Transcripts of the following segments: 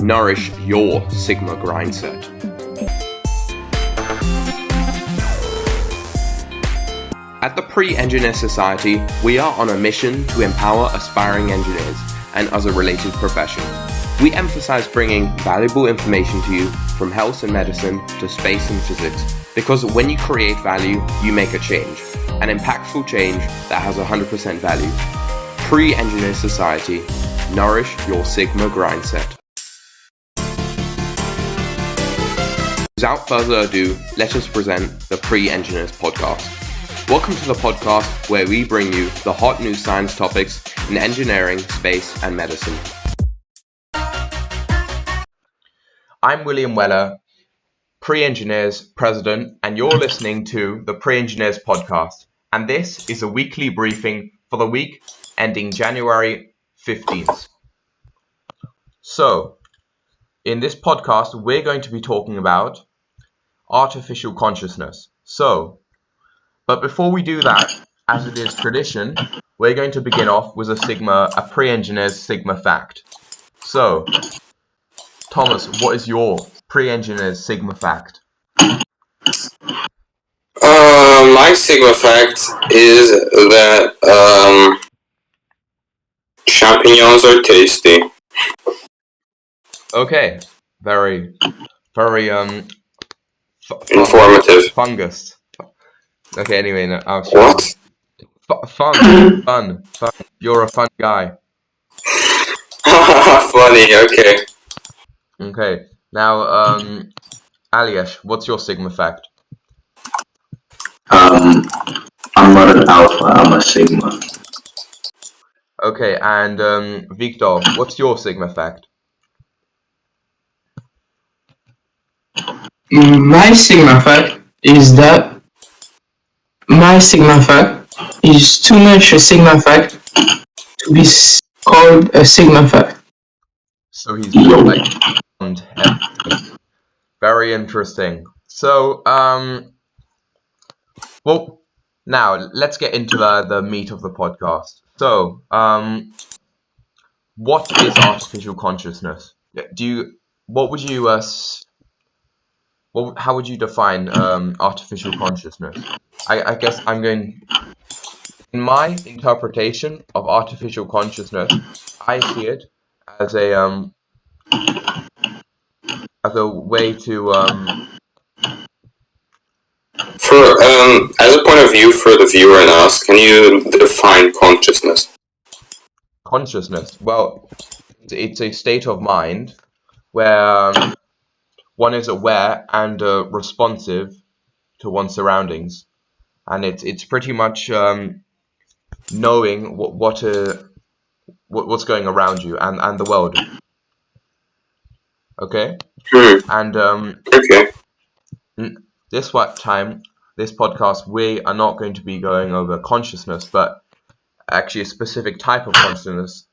nourish your Sigma grind set. At the Pre-Engineer Society, we are on a mission to empower aspiring engineers and other related professions. We emphasize bringing valuable information to you from health and medicine to space and physics, because when you create value, you make a change, an impactful change that has 100% value. Pre-Engineer Society, nourish your Sigma grind set. Without further ado, let us present the Pre-Engineers podcast. Welcome to the podcast where we bring you the hot new science topics in engineering, space, and medicine. I'm William Weller, Pre-Engineers President, and you're listening to the Pre-Engineers podcast. And this is a weekly briefing for the week ending January 15th. So, in this podcast, we're going to be talking about artificial consciousness. But before we do that, as it is tradition, we're going to begin off with a pre-engineer's Sigma fact. So, Thomas, what is your pre-engineer's Sigma fact? My Sigma fact is that champignons are tasty. Okay, very Informative. Fungus. Okay, anyway, no, What? Fun. You're a fun guy. Funny, okay. Okay, now, Aljaz, what's your Sigma fact? I'm not an alpha, I'm a sigma. Okay, and Victor, what's your Sigma fact? My Sigma fact is too much a Sigma fact to be called a Sigma fact. So he's like very interesting. So well, now let's get into the meat of the podcast. So what is artificial consciousness? How would you define artificial consciousness? I guess in my interpretation of artificial consciousness, I see it as a way to as a point of view for the viewer and us, can you define consciousness? Consciousness. Well, it's a state of mind where one is aware and responsive to one's surroundings, and it's pretty much knowing what's going around you and the world. Okay. And Okay. this podcast, we are not going to be going over consciousness, but actually a specific type of consciousness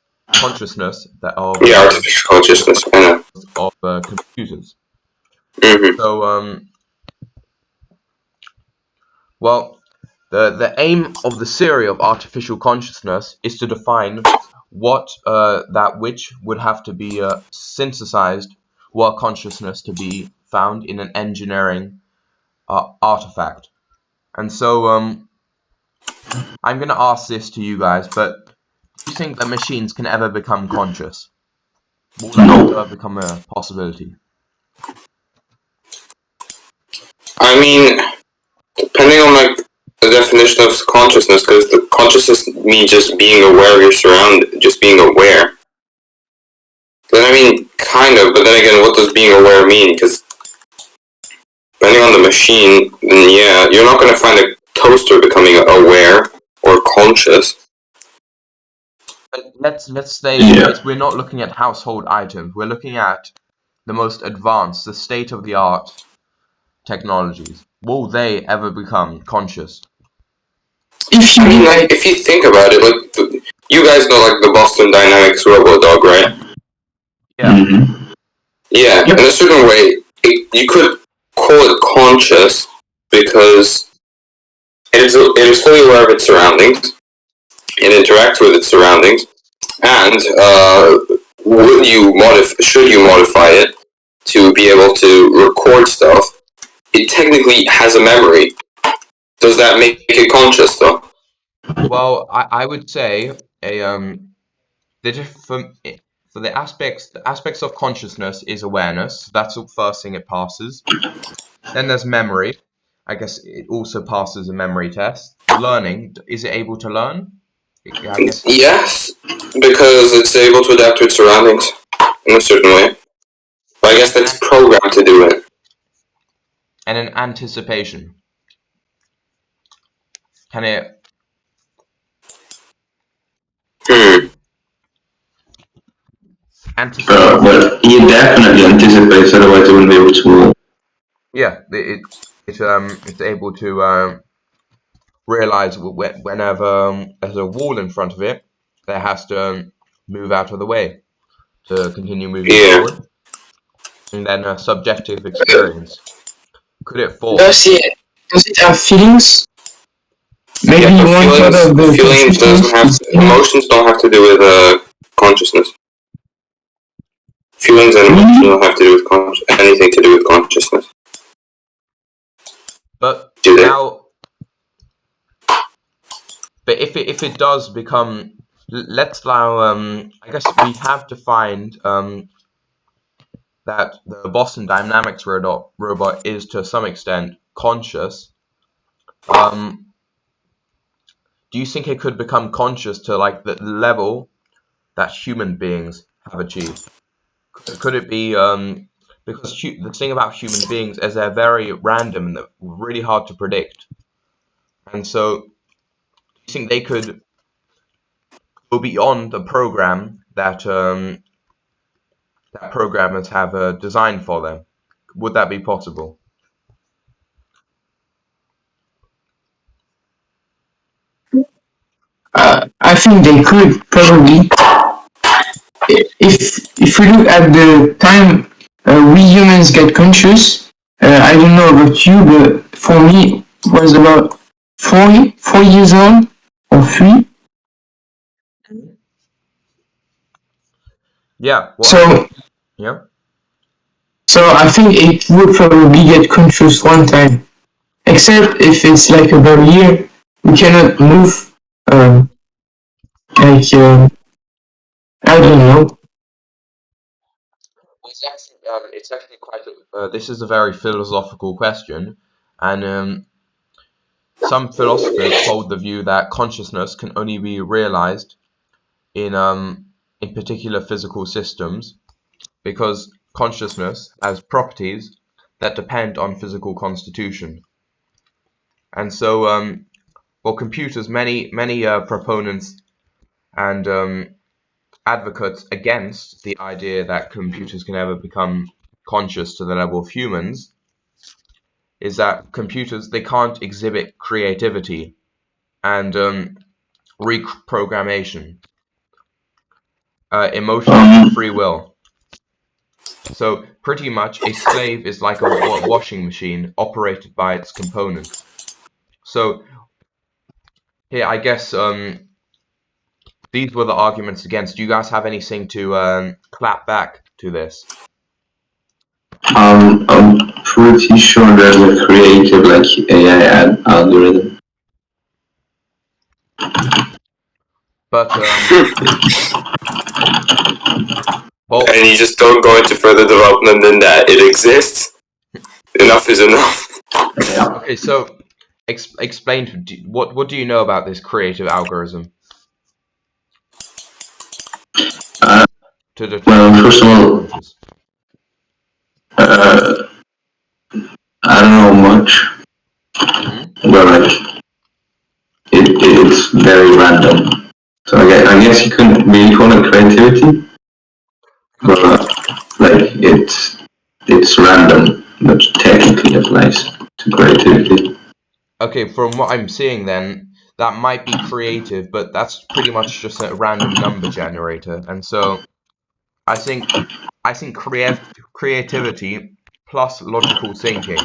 that artificial consciousness, I know. Of computers. Mm-hmm. So well, the aim of the theory of artificial consciousness is to define what that which would have to be synthesized were consciousness to be found in an engineering artifact. And so I'm going to ask this to you guys, but do you think that machines can ever become conscious? Will that ever become a possibility? I mean, depending on the definition of consciousness, because the consciousness means just being aware of your just being aware. Then I mean, kind of, but then again, what does being aware mean? Because depending on the machine, then yeah, you're not going to find a toaster becoming aware or conscious. But let's say we're not looking at household items. We're looking at the most advanced, the state-of-the-art technologies. Will they ever become conscious? If you think about it, you guys know the Boston Dynamics robot dog, right? Yeah. Mm-hmm. Yeah, in a certain way, you could call it conscious because it is fully aware of its surroundings. It interacts with its surroundings, and should you modify it to be able to record stuff, it technically has a memory. Does that make it conscious though? Well, I would say the for the aspects of consciousness is awareness. That's the first thing it passes. Then there's memory. I guess it also passes a memory test. Learning, is it able to learn? Yeah, I guess. Yes, because it's able to adapt to its surroundings in a certain way. But I guess that's programmed to do it. And an anticipation. Can it? Hmm. Anticipate? Well, he definitely anticipates, otherwise he wouldn't be able to. Yeah, it's able to realize whenever there's a wall in front of it, that has to move out of the way to continue moving Yeah. forward. And then a subjective experience. Could it fall? Does it have feelings? Maybe Yeah, but one part of the feelings doesn't consciousness have is emotions. Don't have to do with consciousness. Feelings and emotions really? don't have to do with anything to do with consciousness. But Do they? now, but if it does become, let's now I guess we have defined that the Boston Dynamics robot is to some extent conscious. Do you think it could become conscious to like the level that human beings have achieved? Could it be because the thing about human beings is they're very random and they're really hard to predict, and so do you think they could go beyond the program that programmers have designed for them? Would that be possible? I think they could probably. If we look at the time we humans get conscious, I don't know about you, but for me it was about 4 years old or 3. Yeah. Well, I So think yeah. so I think it would probably get conscious one time. Except if it's like about a year, we cannot move. Um, like I don't know. It's actually quite. This is a very philosophical question, and some philosophers hold the view that consciousness can only be realized in particular physical systems because consciousness has properties that depend on physical constitution. And so, well, computers, many proponents and advocates against the idea that computers can ever become conscious to the level of humans is that computers they can't exhibit creativity and reprogrammation, emotions or Um, free will. So pretty much a slave is like a washing machine operated by its components. So here, I guess these were the arguments against. Do you guys have anything to clap back to this? I'm pretty sure there's a creative like AI algorithm. But well, And you just don't go into further development than that. It exists. Enough is enough. Yeah. okay. So explain what do you know about this creative algorithm Uh, to detect well, first of all, conscious? uh, I don't know much, Hmm. but like it's very random. So I guess you couldn't really call it creativity, but like it's random, but technically applies to creativity. Okay, from what I'm seeing then, that might be creative, but that's pretty much just a random number generator. And so I think creativity plus logical thinking,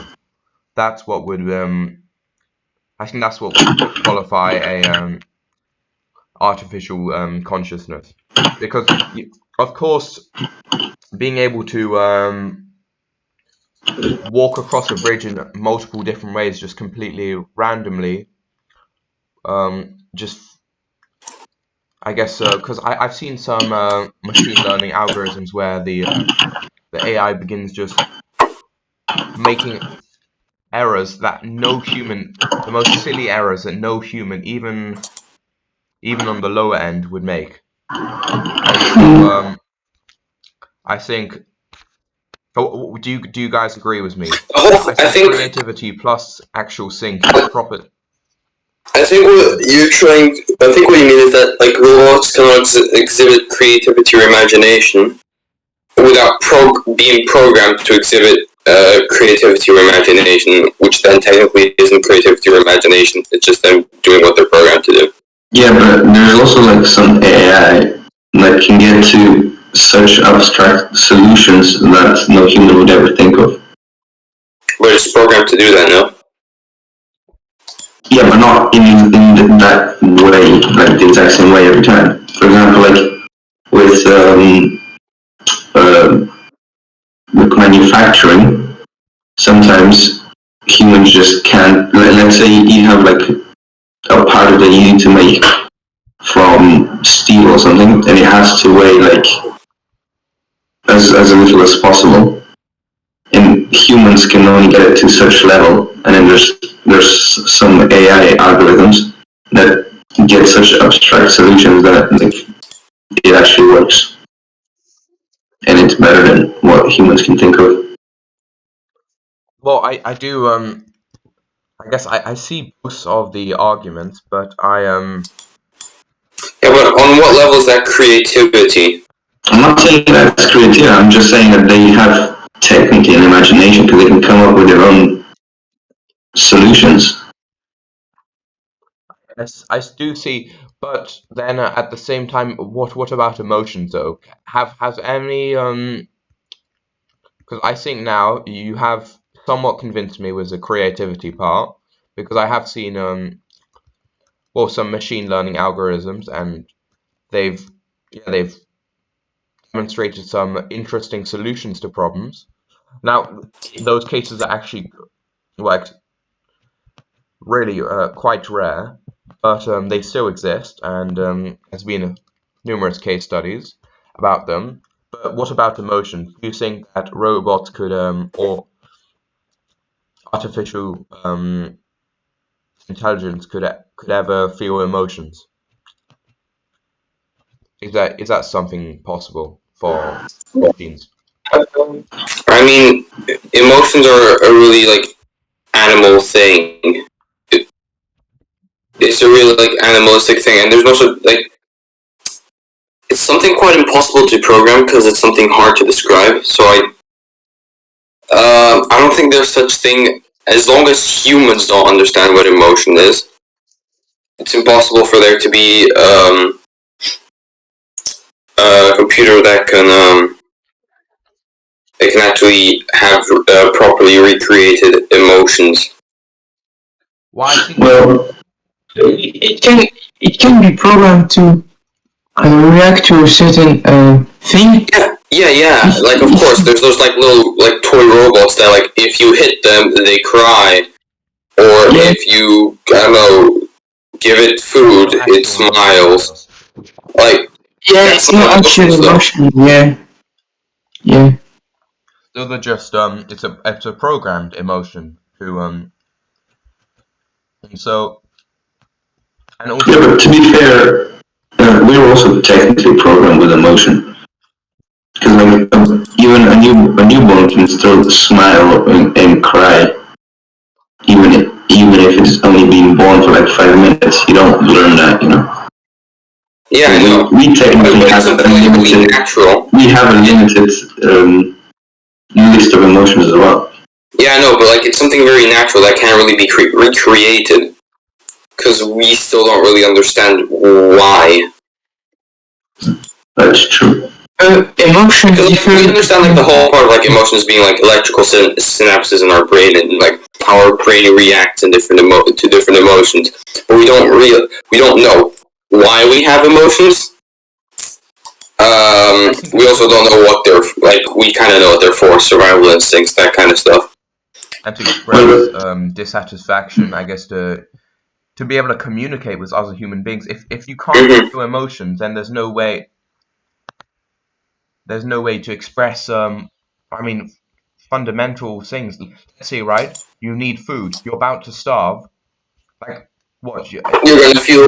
that's what would I think that's what would qualify a artificial consciousness. Because of course, being able to walk across a bridge in multiple different ways, just completely randomly, just I guess because I've seen some machine learning algorithms where the AI begins just making errors that no human, the most silly errors that no human, even on the lower end, would make. And so I think, do you guys agree with me? I I think think creativity plus actual thinking, proper. I think what you're trying. I think what you mean is that like robots cannot exhibit creativity or imagination without being programmed to exhibit creativity or imagination, which then technically isn't creativity or imagination. It's just them doing what they're programmed to do. Yeah, but there's also like some AI that can get to such abstract solutions that no human would ever think of. But it's programmed to do that, no? Yeah, but not in that way, like the exact same way every time. For example, like with uh, with manufacturing, sometimes humans just can't. Let's say you have like a part that you need to make from steel or something, and it has to weigh like as little as possible. And humans can only get it to such level, and then there's some AI algorithms that get such abstract solutions that like it actually works, and it's better than what humans can think of. Well, I do I guess I see both of the arguments, but Yeah, but on what level is that creativity? I'm not saying that's creativity. I'm just saying that they have technically an imagination because they can come up with their own solutions. I do see, but then at the same time, what about emotions though? Has any because I think now you have somewhat convinced me with the creativity part, because I have seen well, some machine learning algorithms, and they've they've demonstrated some interesting solutions to problems. Now those cases are actually like really quite rare, but they still exist, and there's been numerous case studies about them. But what about emotions? Do you think that robots could, or artificial intelligence could ever feel emotions? Is that something possible for machines? I mean, emotions are a really like animal thing. It, it's a really like animalistic thing, and there's also like it's something quite impossible to program because it's something hard to describe. So I don't think there's such thing as long as humans don't understand what emotion is. It's impossible for there to be a computer that can actually have properly recreated emotions. Well, I think Well, it can it can be programmed to react to a certain thing. Yeah. Like of course, there's those like little like toy robots that like if you hit them, they cry, or Yeah, if you I don't know give it food, not it actual emotions smiles. though. Like yeah, that's it's not not actually emotions though. emotion. Yeah, yeah. Those are just it's a programmed emotion to and so and yeah, also but to be fair, we're also technically programmed with emotion. Because like even a newborn can still smile and cry, even if it's only been born for like 5 minutes. You don't learn that, you know. Yeah, So I know. we technically But it's have a something like really limited natural. we have a limited list of emotions as well. Yeah, I know, but like it's something very natural that can't really be recreated because we still don't really understand why. That's true. Emotion Because like, we differ. understand like the whole part of like emotions being like electrical synapses in our brain and like how our brain reacts in to different emotions, but we don't know why we have emotions. We also don't know what they're like. We kind of know what they're for: survival instincts, that kind of stuff. And to express dissatisfaction, I guess to be able to communicate with other human beings. If you can't feel emotions, then there's no way to express fundamental things. Let's say, right, you need food, you're about to starve. Like what? You're gonna feel.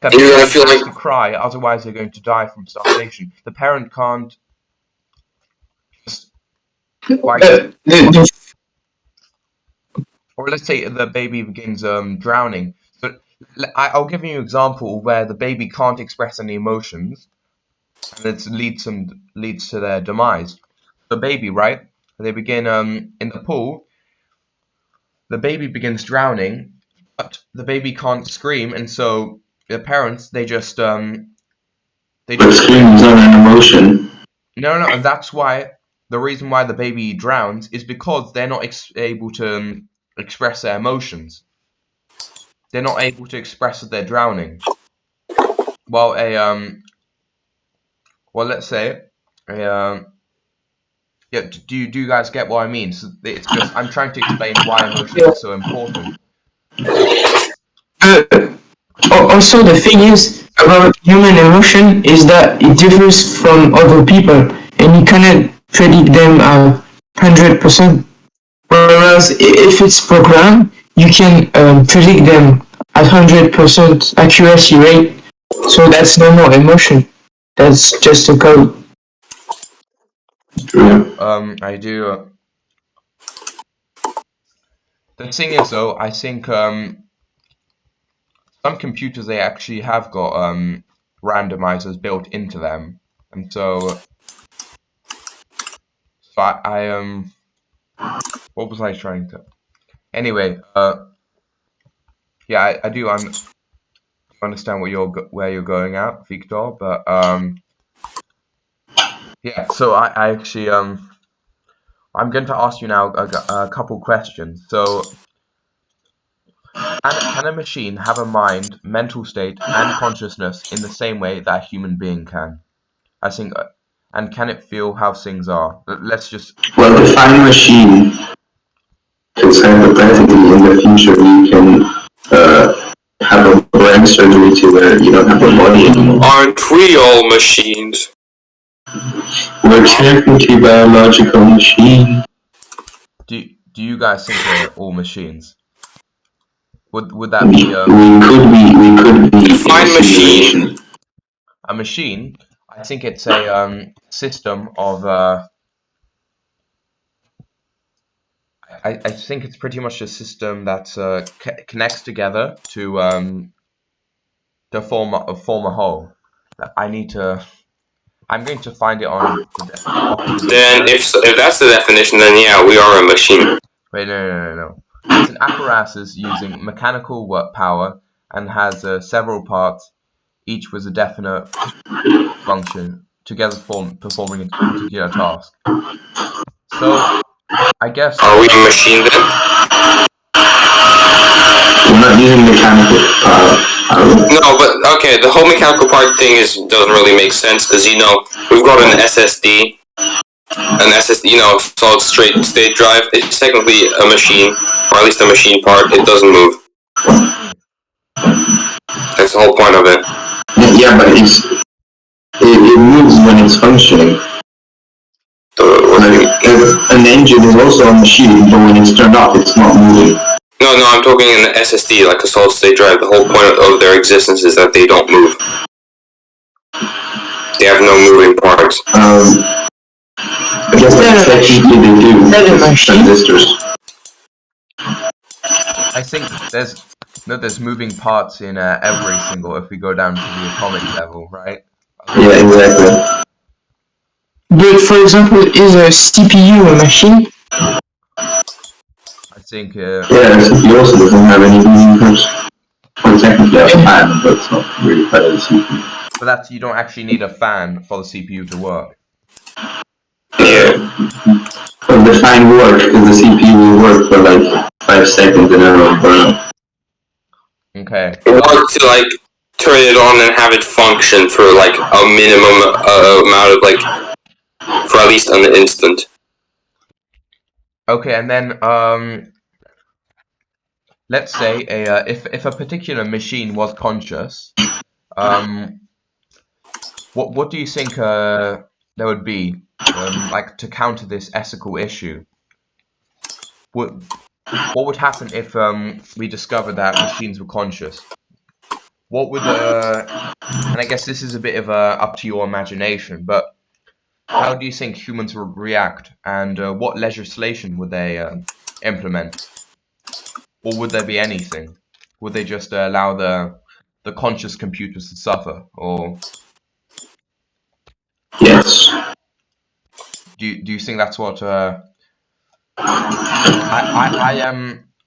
The You're gonna parent feel has like to cry, otherwise they're going to die from starvation. The parent can't just or let's say the baby begins drowning. So I'll give you an example where the baby can't express any emotions, and it leads to their demise. The baby, right? They begin in the pool. The baby begins drowning, but the baby can't scream, and so the parents they just But screaming is not an emotion. no, and that's why the reason why the baby drowns is because they're not able to express their emotions. They're not able to express that they're drowning. Well, let's say yeah. Do you guys get what I mean? So it's just I'm trying to explain why emotions are so important. Also, the thing is about human emotion is that it differs from other people, and you cannot predict them 100%. Whereas if it's programmed, you can predict them at 100% accuracy rate. So that's no more emotion. That's just a code. I do. The thing is, though, I think some computers they actually have got randomizers built into them, and so I what was I trying to? Anyway, yeah, I do understand where you're going at, Victor, but yeah. So I actually I'm going to ask you now a couple questions. So, can a machine have a mind, mental state, and consciousness in the same way that a human being can? I think, and can it feel how things are? Let's just. Well, define machine. Because hypothetically, in the future, you can have a brain surgery to where you don't have a body anymore. Aren't we all machines? We're technically biological machines. Do you guys think we're all machines? Would that be we could be Define machine. a machine? I think it's a system of I think it's pretty much a system that connects together to form a whole. I'm going to find it on the Then, if that's the definition, then yeah, we are a machine. Wait, no. It's an apparatus using mechanical work power and has several parts, each with a definite function, together performing a particular task. So, I guess. Are we a machine then? We're not using mechanical power. No, but okay, the whole mechanical part thing doesn't really make sense because we've got an SSD, solid state drive. It's technically a machine, or at least a machine part. It doesn't move. That's the whole point of it. Yeah, but it moves when it's functioning. An engine is also a machine, but when it's turned off, it's not moving. No, I'm talking an SSD, like a solid state drive. The whole point of their existence is that they don't move. They have no moving parts. I guess technically they do. Transistors. I think there's moving parts in every single. If we go down to the atomic level, right? Yeah, exactly. But for example, is a CPU a machine? I think. Yeah, the CPU also doesn't have any moving parts. Well, technically a fan, but it's not really part of the CPU. But you don't actually need a fan for the CPU to work. Yeah. But the fan works because the CPU will work for like 5 seconds and then it'll burn out. Okay. It works turn it on and have it function for like a minimum amount of like for at least an instant. Okay, and then let's say if a particular machine was conscious, what do you think there would be like to counter this ethical issue? What would happen if we discovered that machines were conscious? What would and I guess this is a bit of up to your imagination, but how do you think humans would react, and what legislation would they implement, or would there be anything? Would they just allow the conscious computers to suffer, or Yes. do you think that's what?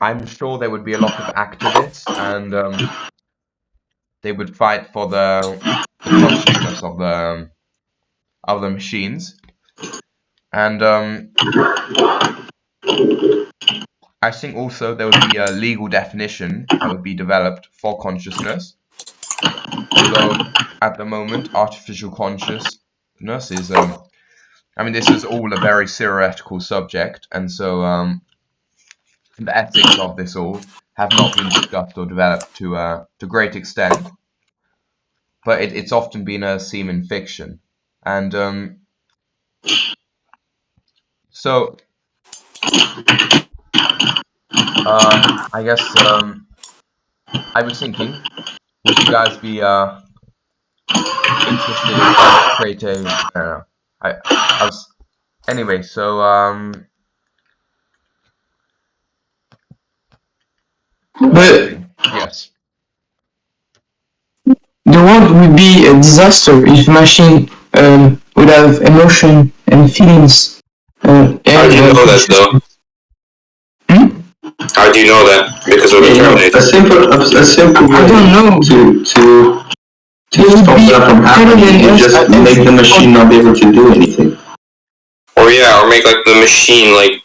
I'm sure there would be a lot of activists, and they would fight for the consciousness of the machines, and I think also there would be a legal definition that would be developed for consciousness. Although at the moment, artificial consciousness is I mean, this is all a very theoretical subject, and so the ethics of this all have not been discussed or developed to great extent. But it's often been a theme in fiction, and so I guess I was thinking, would you guys be interested in trying to create a? I don't know. I was anyway. So But yes. the world would be a disaster if machine would have emotion and feelings How do you know that though? consciousness. Hmm? How do you know that? Because of the Terminator. A simple way I don't know. to They would stop be that from better happening, than you us just at make the everything. machine not able to do anything. Or yeah, or make like the machine like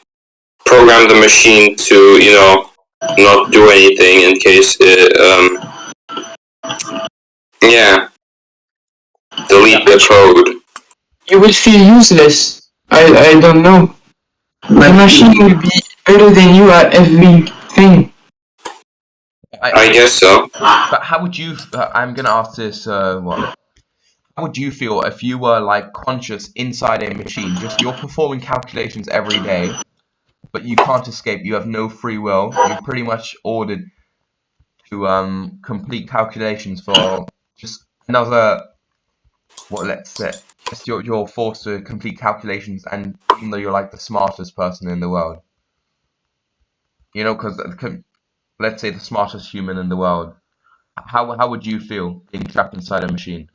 program the machine to, you know, not do anything in case it yeah. Delete the code. You will feel useless. I don't know. The machine will be better than you at everything. I guess so. But how would you? I'm gonna ask this. What? How would you feel if you were like conscious inside a machine? Just you're performing calculations every day, but you can't escape. You have no free will. You're pretty much ordered to complete calculations for just another. What? Let's say just you're forced to complete calculations, and even though you're like the smartest person in the world, you know, because let's say the smartest human in the world. How would you feel being trapped inside a machine?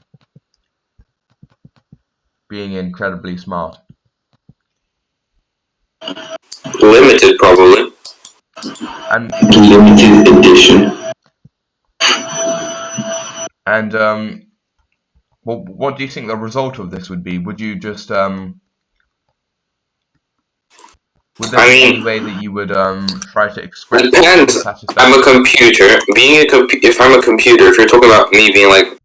Being incredibly smart. Limited probably. And Limited edition. what do you think the result of this would be? Would you just would there I be mean, any way that you would try to express depends. I'm a satisfaction? computer. If I'm a computer, if you're talking about me being like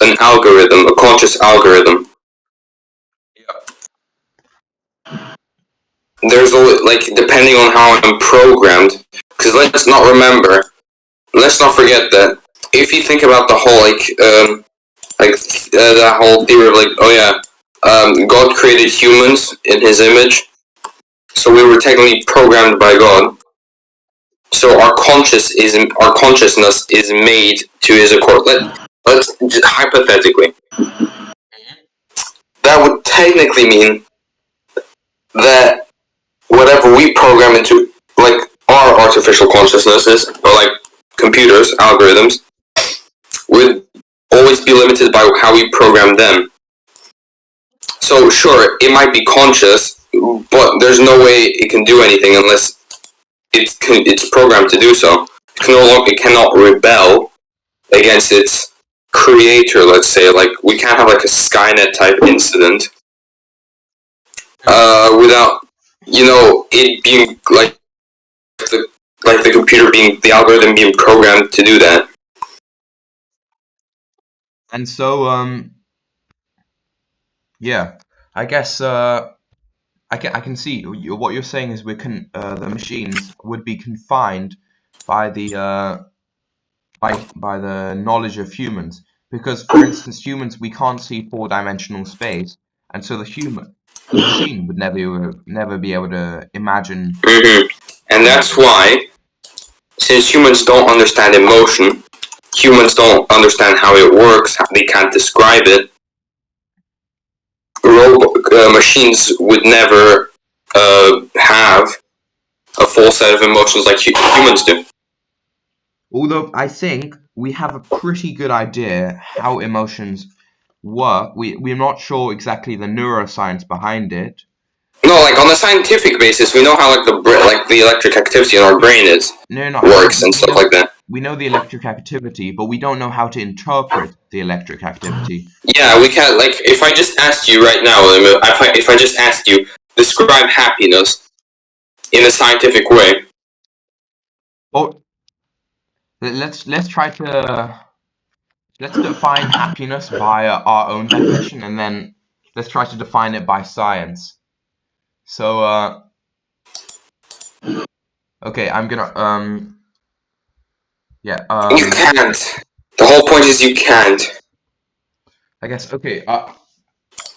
an algorithm, a conscious algorithm, there's always, like, depending on how I'm programmed. Because let's not forget that if you think about the whole that whole theory of like, oh yeah, God created humans in His image, so we were technically programmed by God. So our consciousness is made to His accord. Let's hypothetically, that would technically mean that whatever we program into, like our artificial consciousnesses, or like computers, algorithms, would always be limited by how we program them. So sure, it might be conscious, but there's no way it can do anything unless it's programmed to do so. It cannot rebel against its creator. Let's say, like, we can't have like a Skynet type incident without, you know, it being the computer being the algorithm being programmed to do that. And so yeah, I guess I can see what you're saying is the machines would be confined by the by the knowledge of humans, because for instance humans, we can't see four-dimensional space, and so the machine would never be able to imagine. And that's why, since humans don't understand emotion, humans don't understand how it works, they can't describe it, machines would never have a full set of emotions like humans do. Although I think we have a pretty good idea how emotions work, we're not sure exactly the neuroscience behind it. No, like on a scientific basis, we know how like the electric activity in our brain works and stuff like that. We know the electric activity, but we don't know how to interpret the electric activity. Yeah, we can't. Like, if I just asked you right now, if I just asked you, describe happiness in a scientific way. Well, let's try to let's define happiness by our own definition, and then let's try to define it by science. So, okay, I'm gonna yeah You can't. The whole point is you can't. I guess okay. I'm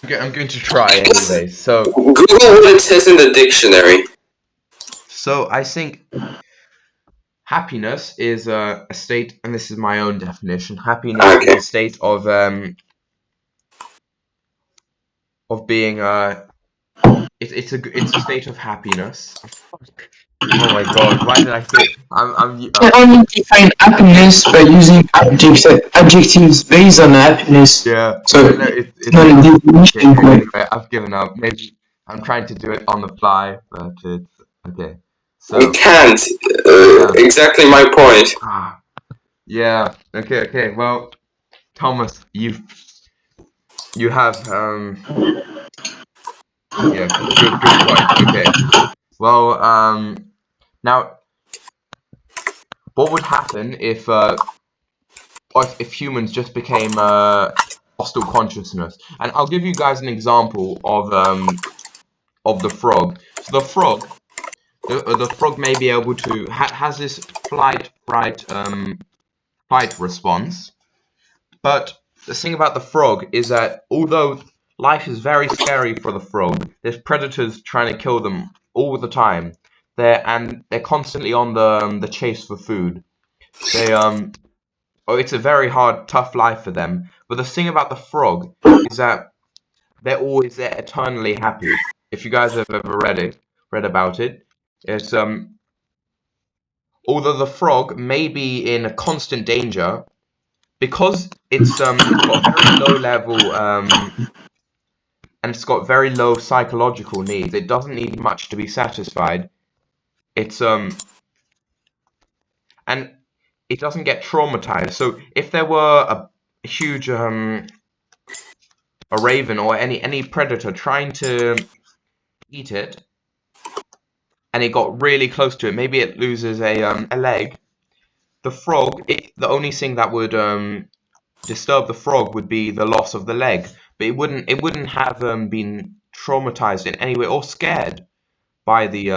going to try anyway. So Google what it says in the dictionary. So I think happiness is a state, and this is my own definition. Happiness is a state of being it's a state of happiness. Oh my god, why did I say You can only define happiness by using adjectives based on happiness. yeah. So No, it's not a definition. okay, anyway, I've given up. Maybe I'm trying to do it on the fly, but it's okay. So You can't. Exactly my point. yeah. Okay. Well, Thomas, you have yeah, good point. Okay. Well, now what would happen if humans just became hostile consciousness? And I'll give you guys an example of the frog. So the frog may be able to has this fight response, but the thing about the frog is that although life is very scary for the frog, there's predators trying to kill them all the time. They're constantly on the chase for food. It's a very hard, tough life for them. But the thing about the frog is that they're eternally happy. If you guys have ever read about it, it's although the frog may be in a constant danger, because it's got very low level and it's got very low psychological needs. It doesn't need much to be satisfied. It's and it doesn't get traumatized. So if there were a huge a raven or any predator trying to eat it, and it got really close to it, maybe it loses a leg. The frog, the only thing that would disturb the frog would be the loss of the leg, but it wouldn't have been traumatized in any way or scared by the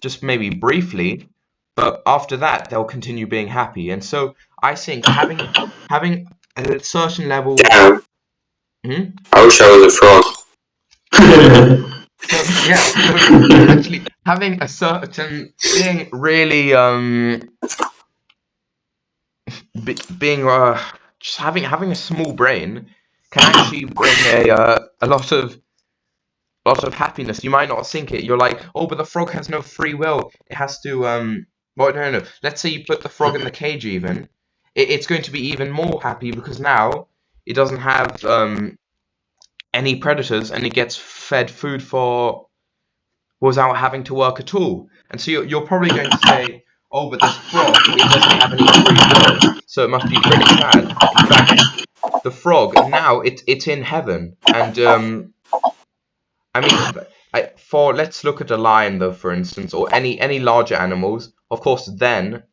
just maybe briefly, but after that they'll continue being happy. And so I think having a certain level. Damn. I wish I was a frog. Actually having a certain being really being just having a small brain can actually bring a lot of happiness. You might not think it. You're like, oh, but the frog has no free will. It has to well, no. Let's say you put the frog in the cage even. It's going to be even more happy because now it doesn't have any predators and it gets fed food for without having to work at all. And so you're probably going to say, oh, but this frog, it doesn't have any free will, so it must be pretty sad. In fact, the frog now it's in heaven, and I mean, let's look at a lion though, for instance, or any larger animals. Of course, then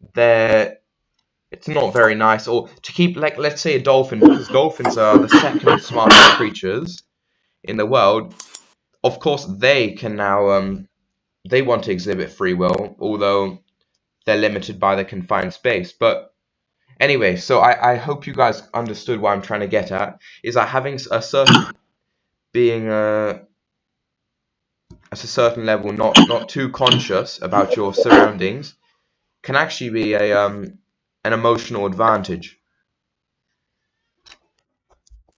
it's not very nice. Or to keep, like, let's say a dolphin, because dolphins are the second smartest creatures in the world. Of course, they can now they want to exhibit free will, although they're limited by the confined space. But anyway, so I hope you guys understood what I'm trying to get at. Is that having a certain being at a certain level, not too conscious about your surroundings, can actually be an emotional advantage.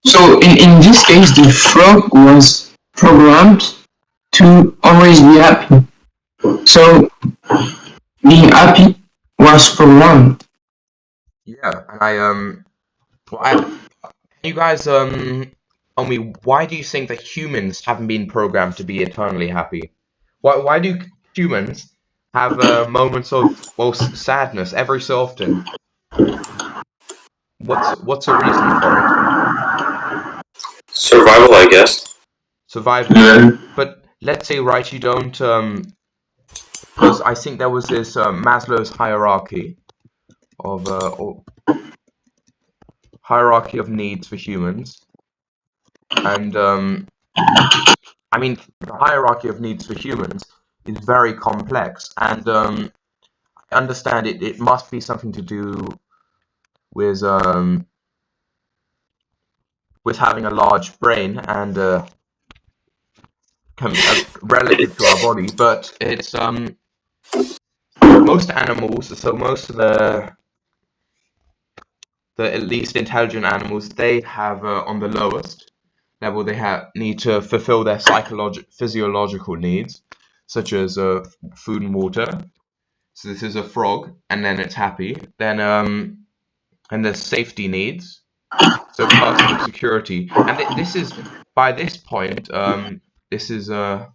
So in this case, the frog was programmed to always be happy. So being happy was programmed. Yeah, and can you guys tell me, why do you think that humans haven't been programmed to be eternally happy? Why do humans have moments of, well, sadness every so often? What's a reason for it? Survival, I guess. Survival. Yeah. But let's say, right, you don't because I think there was this Maslow's hierarchy of or hierarchy of needs for humans, and I mean, the hierarchy of needs for humans is very complex, and I understand it must be something to do with having a large brain and relative to our body, but it's most animals, so most of the at least intelligent animals, they have on the lowest level, they need to fulfill their physiological needs, such as food and water. So this is a frog, and then it's happy. Then and there's safety needs, so personal security, and this is, by this point, this is already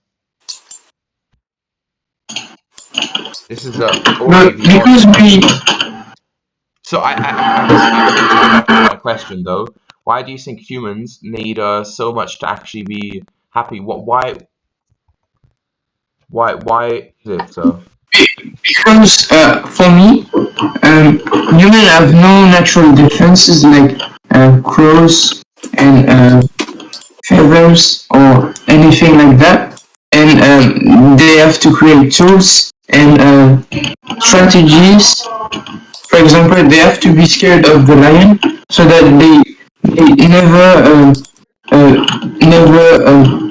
But because we So I'm getting back to my question though. Why do you think humans need so much to actually be happy? Why is it so? because for me, humans have no natural defenses like crows and feathers or anything like that, and they have to create tools and strategies. For example, they have to be scared of the lion so that they never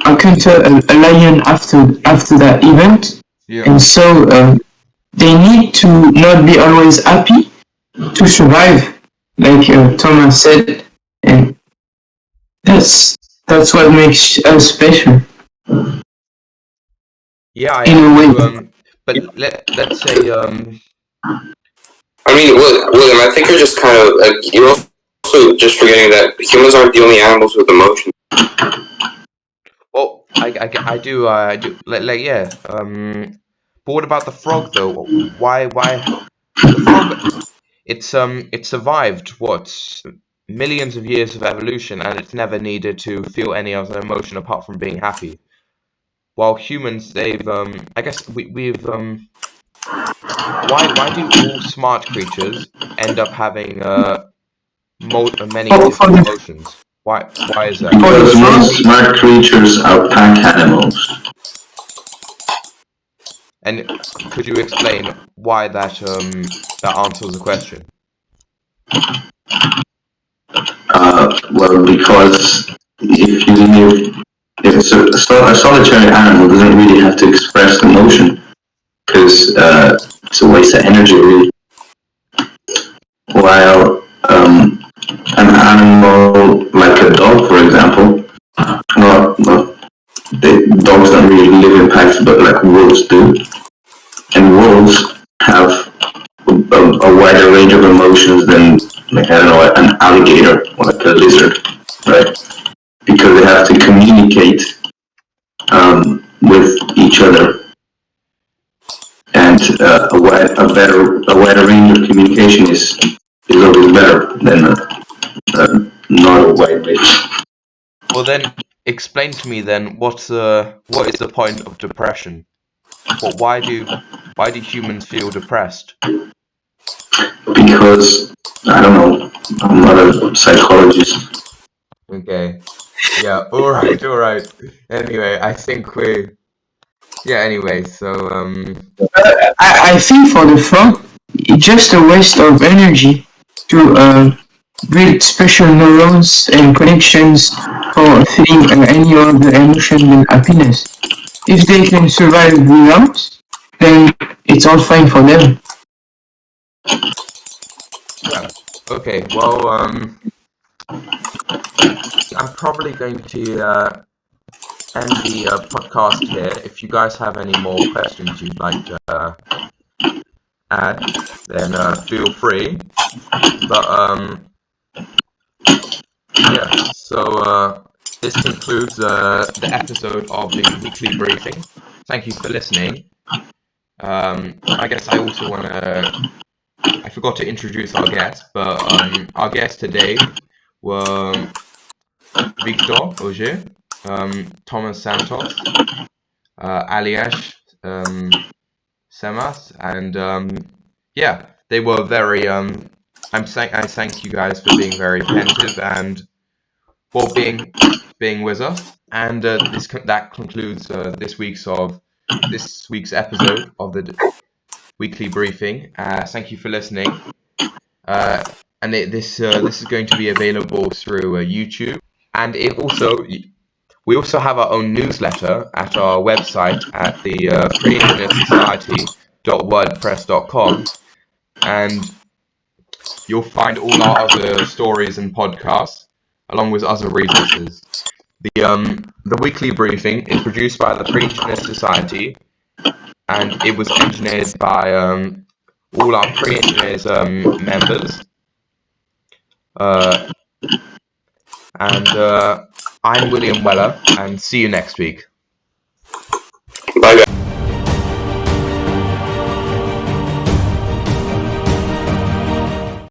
encounter a lion after that event, Yeah. and so they need to not be always happy to survive, like Thomas said, and that's that's what makes us special Yeah, in I a do. way. But let's say I mean, William, I think you're just kind of like you're also just forgetting that humans aren't the only animals with emotion. well, I do yeah. But what about the frog though? Why the frog? It survived what, millions of years of evolution, and it's never needed to feel any other emotion apart from being happy. While humans, they've I guess we've why do all smart creatures end up having many For, for different the emotions? Why is that? for the Because frog, most smart creatures are pack animals. And could you explain why that answers the question? Well, because if you live, if a solitary animal doesn't really have to express emotion, because it's a waste of energy, really. While an animal like a dog, for example, not dogs don't really live in packs, but like wolves do, and wolves have a wider range of emotions than, like, I don't know, an alligator or like a lizard, right? Because they have to communicate with each other, and a wider range of communication is always better than not a wide range. Well then, explain to me then, what is the point of depression? Why do humans feel depressed? because I don't know, I'm not a psychologist. Okay. Yeah. All right. All right. Anyway, I think we. Yeah. Anyway, so I think for the frog, it's just a waste of energy to build special neurons and connections for feeling any other emotion than happiness. If they can survive without, then it's all fine for them. yeah. Okay. Well, I'm probably going to end the podcast here. If you guys have any more questions you'd like to add, then feel free. But yeah. So this concludes the episode of the weekly briefing. Thank you for listening. I guess I also want to. I forgot to introduce our guests, but our guests today were Victor Auger, Thomas Santos, Aljaz Semas, and yeah, they were very. I thank you guys for being very attentive and for being with us. And that concludes this week's episode of the weekly briefing. Thank you for listening. And this is going to be available through YouTube, and we also have our own newsletter at our website at the pre-internet society.wordpress.com, and you'll find all our other stories and podcasts along with other resources. The weekly briefing is produced by the Pre-Internet Society, and it was engineered by all our pre-engineers members. And I'm William Weller, and see you next week.